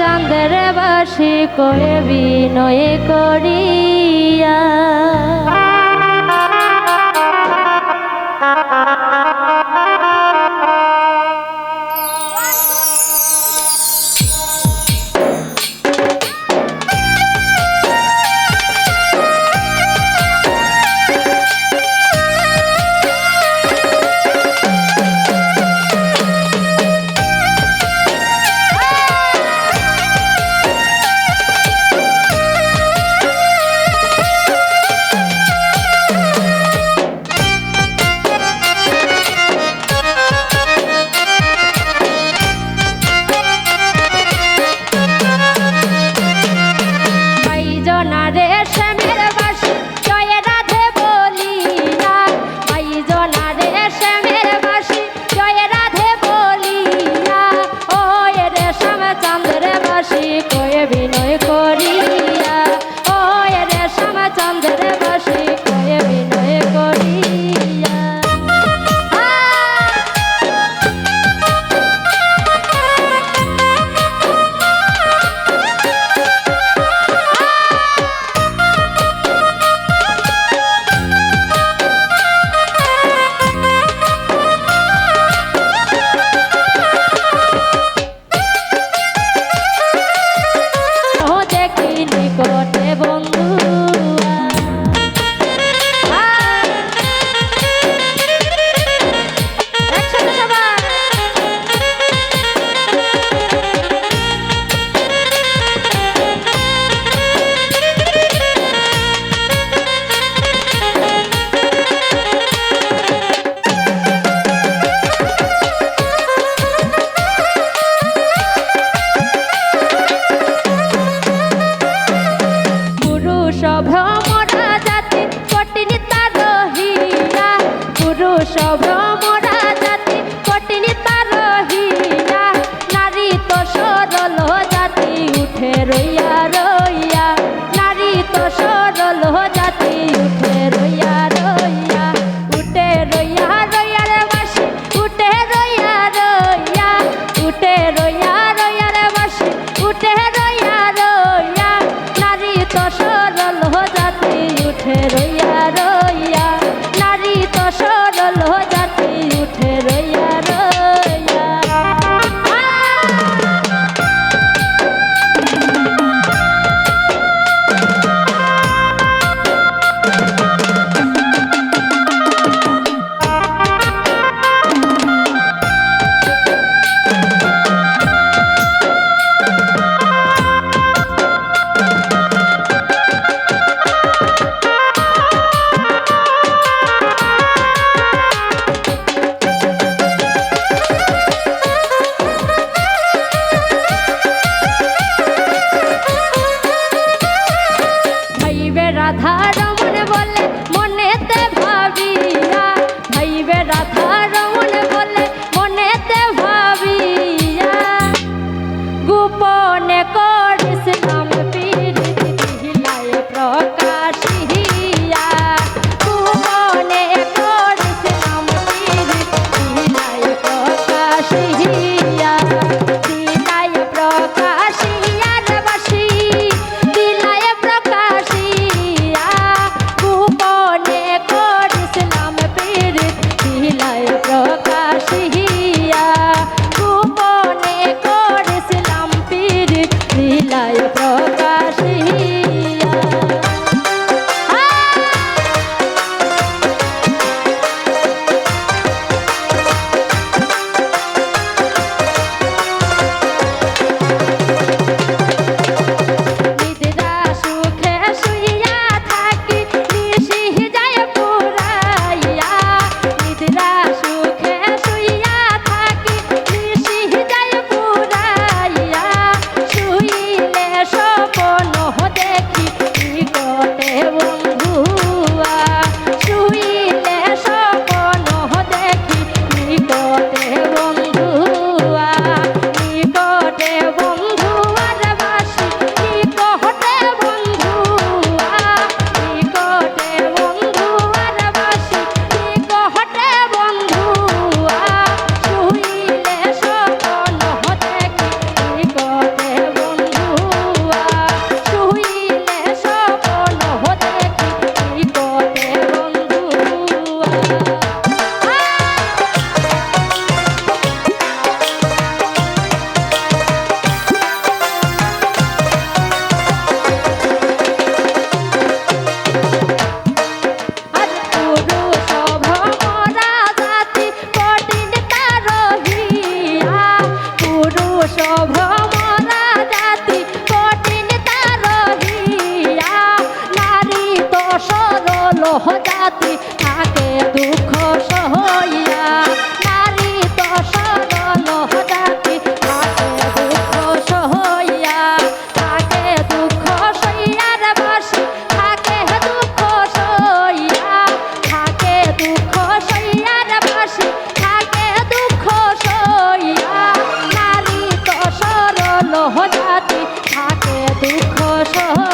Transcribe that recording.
চাঁদের বাসি করে বিনয় করিয়া ভ্রমরা জাতি কঠিন তার হীরা পুরুষ ভ্রমরা জাতি কঠিন তার হীরা নারী তো সরল জাতি উঠে রইয়া রইয়া নারী তো সরল জাতি উঠে রইয়া রইয়া উঠে রইয়া রইয়া রে বাসি উঠে রইয়া রইয়া উঠে রইয়া রইয়া রে বাসি উঠে রইয়া রইয়া নারী তো উঠে রইয়া রইয়া নারী তো সরল ভ্রমরা জাতি কঠিন তার হিয়া নারী তো সরল জাতি থাকে দুঃখ সহইয়া নারী তো সরল জাতি থাকে দুঃখ সহইয়া থাকে দুঃখ সইয়ার বাসি থাকে দুঃখ সইয়া থাকে দুঃখ সইয়ার বাসি থাকে দুঃখ সইয়া নারী তো সরল জাতি থাকে দুঃখ সহ